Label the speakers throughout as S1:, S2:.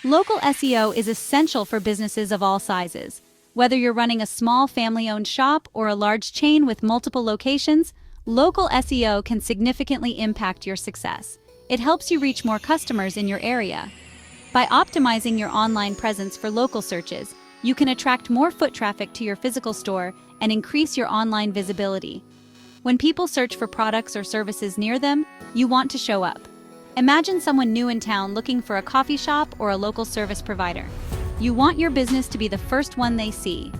S1: Local SEO is essential for businesses of all sizes. Whether you're running a small family-owned shop or a large chain with multiple locations, local SEO can significantly impact your success. It helps you reach more customers in your area. By optimizing your online presence for local searches, you can attract more foot traffic to your physical store and increase your online visibility. When people search for products or services near them, you want to show up. Imagine someone new in town looking for a coffee shop or a local service provider. You want your business to be the first one they see.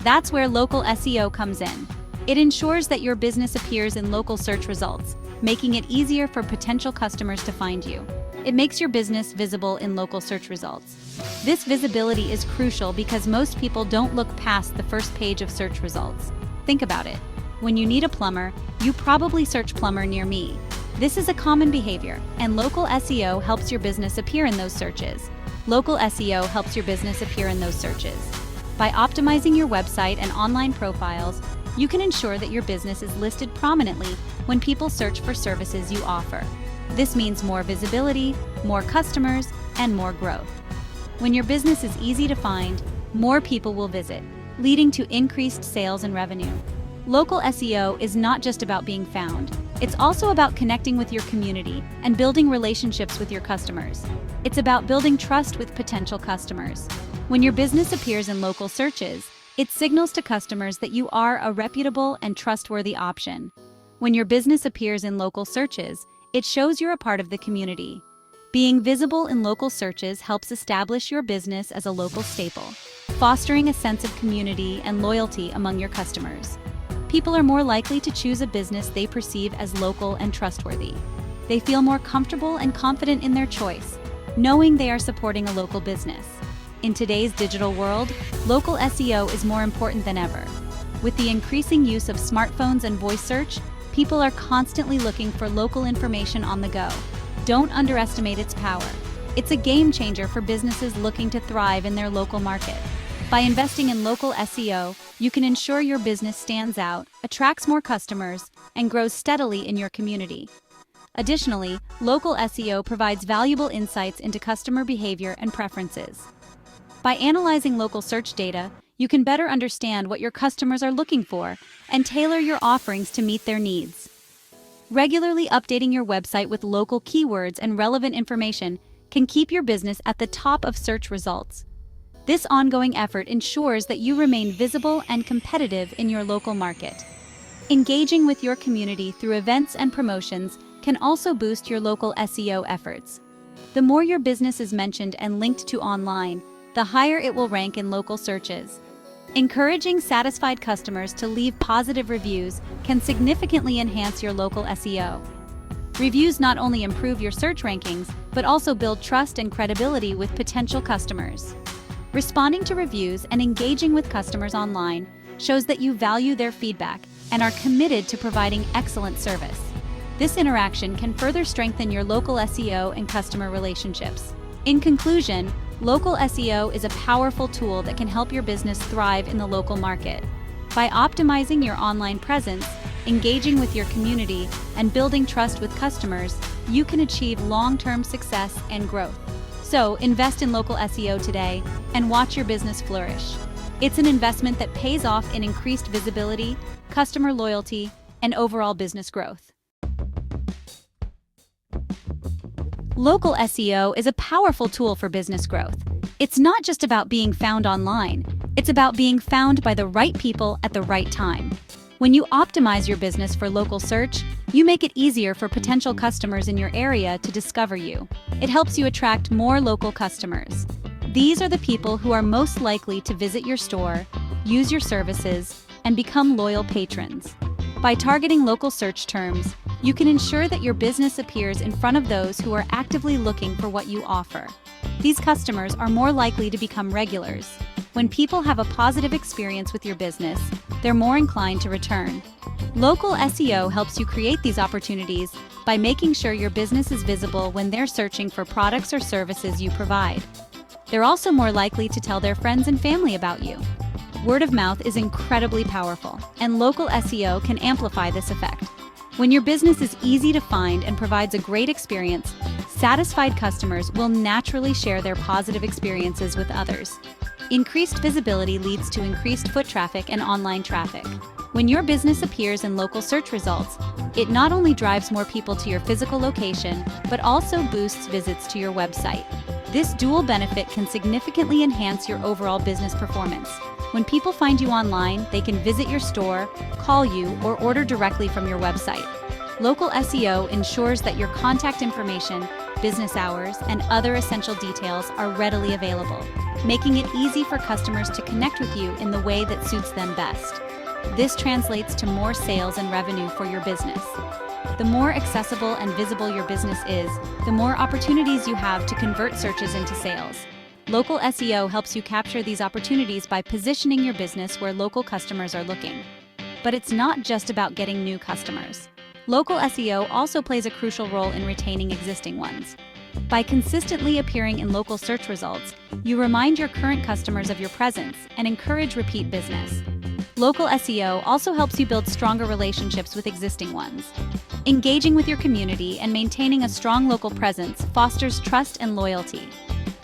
S1: That's where local SEO comes in. It ensures that your business appears in local search results, making it easier for potential customers to find you. It makes your business visible in local search results. This visibility is crucial because most people don't look past the first page of search results. Think about it. When you need a plumber, you probably search plumber near me. This is a common behavior, and local SEO helps your business appear in those searches. Local SEO helps your business appear in those searches. By optimizing your website and online profiles, you can ensure that your business is listed prominently when people search for services you offer. This means more visibility, more customers, and more growth. When your business is easy to find, more people will visit, leading to increased sales and revenue. Local SEO is not just about being found. It's also about connecting with your community and building relationships with your customers. It's about building trust with potential customers. When your business appears in local searches, it signals to customers that you are a reputable and trustworthy option. When your business appears in local searches, it shows you're a part of the community. Being visible in local searches helps establish your business as a local staple, fostering a sense of community and loyalty among your customers. People are more likely to choose a business they perceive as local and trustworthy. They feel more comfortable and confident in their choice, knowing they are supporting a local business. In today's digital world, local SEO is more important than ever. With the increasing use of smartphones and voice search, people are constantly looking for local information on the go. Don't underestimate its power. It's a game changer for businesses looking to thrive in their local market. By investing in local SEO, you can ensure your business stands out, attracts more customers, and grows steadily in your community. Additionally, local SEO provides valuable insights into customer behavior and preferences. By analyzing local search data, you can better understand what your customers are looking for and tailor your offerings to meet their needs. Regularly updating your website with local keywords and relevant information can keep your business at the top of search results. This ongoing effort ensures that you remain visible and competitive in your local market. Engaging with your community through events and promotions can also boost your local SEO efforts. The more your business is mentioned and linked to online, the higher it will rank in local searches. Encouraging satisfied customers to leave positive reviews can significantly enhance your local SEO. Reviews not only improve your search rankings, but also build trust and credibility with potential customers. Responding to reviews and engaging with customers online shows that you value their feedback and are committed to providing excellent service. This interaction can further strengthen your local SEO and customer relationships. In conclusion, local SEO is a powerful tool that can help your business thrive in the local market. By optimizing your online presence, engaging with your community, and building trust with customers, you can achieve long-term success and growth. So, invest in local SEO today and watch your business flourish. It's an investment that pays off in increased visibility, customer loyalty, and overall business growth. Local SEO is a powerful tool for business growth. It's not just about being found online, it's about being found by the right people at the right time. When you optimize your business for local search, you make it easier for potential customers in your area to discover you. It helps you attract more local customers. These are the people who are most likely to visit your store, use your services, and become loyal patrons. By targeting local search terms, you can ensure that your business appears in front of those who are actively looking for what you offer. These customers are more likely to become regulars. When people have a positive experience with your business, they're more inclined to return. Local SEO helps you create these opportunities by making sure your business is visible when they're searching for products or services you provide. They're also more likely to tell their friends and family about you. Word of mouth is incredibly powerful, and local SEO can amplify this effect. When your business is easy to find and provides a great experience, satisfied customers will naturally share their positive experiences with others. Increased visibility leads to increased foot traffic and online traffic. When your business appears in local search results, it not only drives more people to your physical location, but also boosts visits to your website. This dual benefit can significantly enhance your overall business performance. When people find you online, they can visit your store, call you, or order directly from your website. Local SEO ensures that your contact information, business hours, and other essential details are readily available, making it easy for customers to connect with you in the way that suits them best. This translates to more sales and revenue for your business. The more accessible and visible your business is, the more opportunities you have to convert searches into sales. Local SEO helps you capture these opportunities by positioning your business where local customers are looking. But it's not just about getting new customers. Local SEO also plays a crucial role in retaining existing ones. By consistently appearing in local search results, you remind your current customers of your presence and encourage repeat business. Local SEO also helps you build stronger relationships with existing ones. Engaging with your community and maintaining a strong local presence fosters trust and loyalty.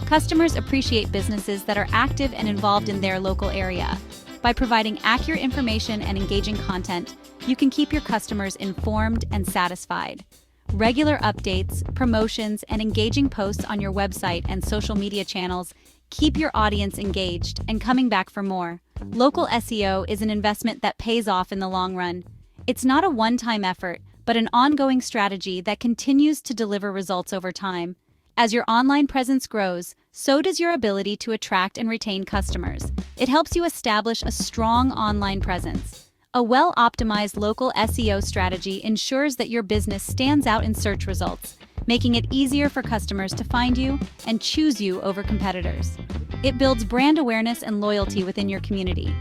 S1: Customers appreciate businesses that are active and involved in their local area. By providing accurate information and engaging content, you can keep your customers informed and satisfied. Regular updates, promotions, and engaging posts on your website and social media channels keep your audience engaged and coming back for more. Local SEO is an investment that pays off in the long run. It's not a one-time effort, but an ongoing strategy that continues to deliver results over time. As your online presence grows, so does your ability to attract and retain customers. It helps you establish a strong online presence. A well-optimized local SEO strategy ensures that your business stands out in search results, making it easier for customers to find you and choose you over competitors. It builds brand awareness and loyalty within your community.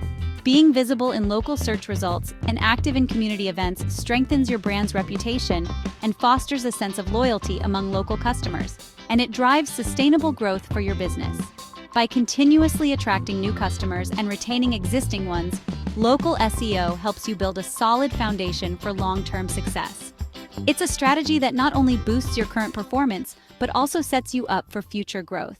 S1: Being visible in local search results and active in community events strengthens your brand's reputation and fosters a sense of loyalty among local customers, and it drives sustainable growth for your business. By continuously attracting new customers and retaining existing ones, local SEO helps you build a solid foundation for long-term success. It's a strategy that not only boosts your current performance, but also sets you up for future growth.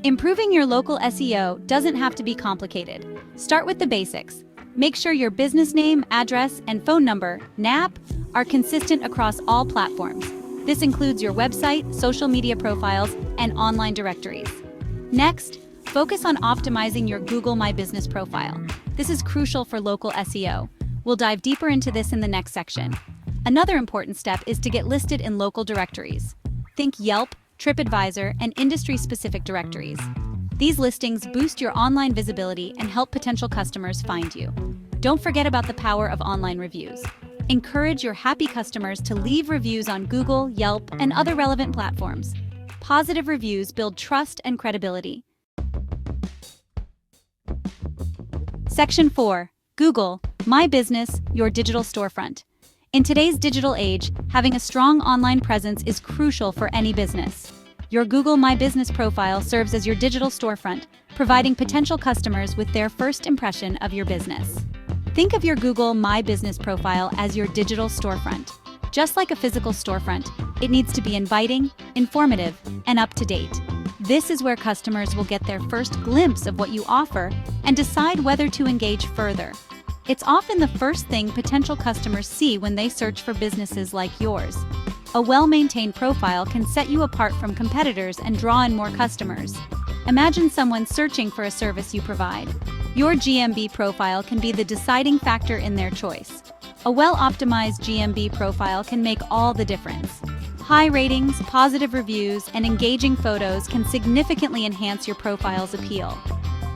S1: Improving your local SEO doesn't have to be complicated. Start with the basics. Make sure your business name, address, and phone number, NAP, are consistent across all platforms. This includes your website, social media profiles, and online directories. Next, focus on optimizing your Google My Business profile. This is crucial for local SEO. We'll dive deeper into this in the next section. Another important step is to get listed in local directories. Think Yelp, TripAdvisor, and industry-specific directories. These listings boost your online visibility and help potential customers find you. Don't forget about the power of online reviews. Encourage your happy customers to leave reviews on Google, Yelp, and other relevant platforms. Positive reviews build trust and credibility. Section 4. Google My Business, your digital storefront. In today's digital age, having a strong online presence is crucial for any business. Your Google My Business profile serves as your digital storefront, providing potential customers with their first impression of your business. Think of your Google My Business profile as your digital storefront. Just like a physical storefront, it needs to be inviting, informative, and up-to-date. This is where customers will get their first glimpse of what you offer and decide whether to engage further. It's often the first thing potential customers see when they search for businesses like yours. A well-maintained profile can set you apart from competitors and draw in more customers. Imagine someone searching for a service you provide. Your GMB profile can be the deciding factor in their choice. A well-optimized GMB profile can make all the difference. High ratings, positive reviews, and engaging photos can significantly enhance your profile's appeal.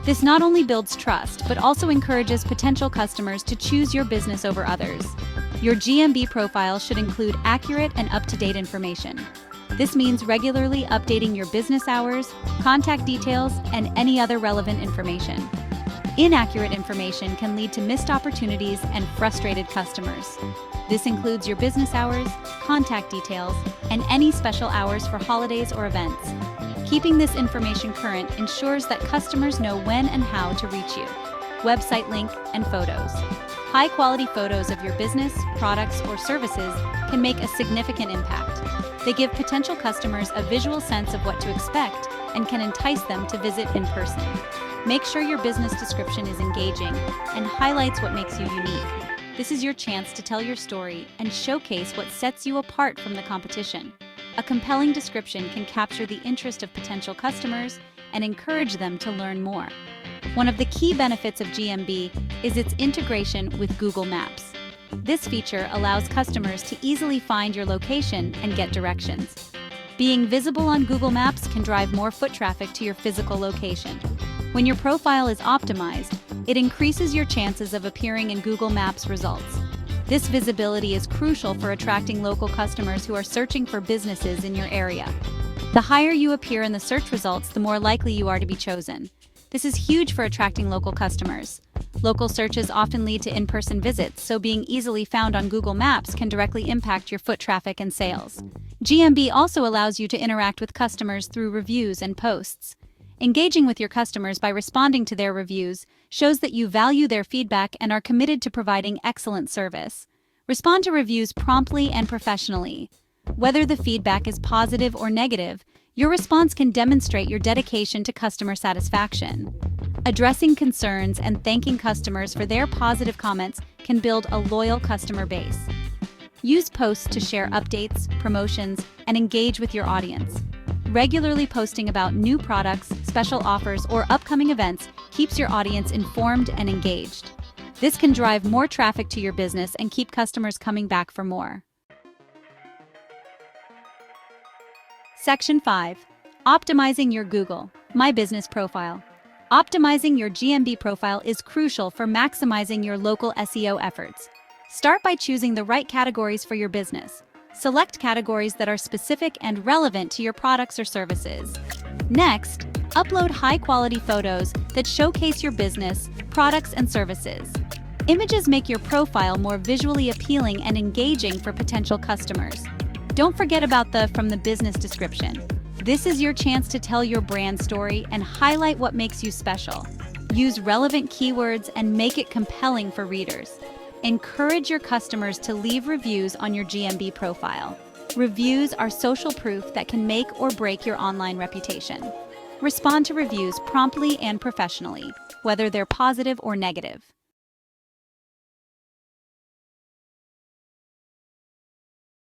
S1: This not only builds trust, but also encourages potential customers to choose your business over others. Your GMB profile should include accurate and up-to-date information. This means regularly updating your business hours, contact details, and any other relevant information. Inaccurate information can lead to missed opportunities and frustrated customers. This includes your business hours, contact details, and any special hours for holidays or events. Keeping this information current ensures that customers know when and how to reach you. Website link and photos. high-quality photos of your business, products, or services can make a significant impact. They give potential customers a visual sense of what to expect and can entice them to visit in person. Make sure your business description is engaging and highlights what makes you unique. This is your chance to tell your story and showcase what sets you apart from the competition. A compelling description can capture the interest of potential customers and encourage them to learn more. One of the key benefits of GMB is its integration with Google Maps. This feature allows customers to easily find your location and get directions. Being visible on Google Maps can drive more foot traffic to your physical location. When your profile is optimized, it increases your chances of appearing in Google Maps results. This visibility is crucial for attracting local customers who are searching for businesses in your area. The higher you appear in the search results, the more likely you are to be chosen. This is huge for attracting local customers. Local searches often lead to in-person visits, so being easily found on Google Maps can directly impact your foot traffic and sales. GMB also allows you to interact with customers through reviews and posts. Engaging with your customers by responding to their reviews shows that you value their feedback and are committed to providing excellent service. Respond to reviews promptly and professionally. Whether the feedback is positive or negative, your response can demonstrate your dedication to customer satisfaction. Addressing concerns and thanking customers for their positive comments can build a loyal customer base. Use posts to share updates, promotions, and engage with your audience. Regularly posting about new products, special offers, or upcoming events keeps your audience informed and engaged. This can drive more traffic to your business and keep customers coming back for more. Section 5. Optimizing your Google My Business profile. Optimizing your GMB profile is crucial for maximizing your local SEO efforts. Start by choosing the right categories for your business. Select categories that are specific and relevant to your products or services. Next, upload high-quality photos that showcase your business, products, and services. Images make your profile more visually appealing and engaging for potential customers. Don't forget about the From the Business description. This is your chance to tell your brand story and highlight what makes you special. Use relevant keywords and make it compelling for readers. Encourage your customers to leave reviews on your GMB profile. Reviews are social proof that can make or break your online reputation. Respond to reviews promptly and professionally, whether they're positive or negative.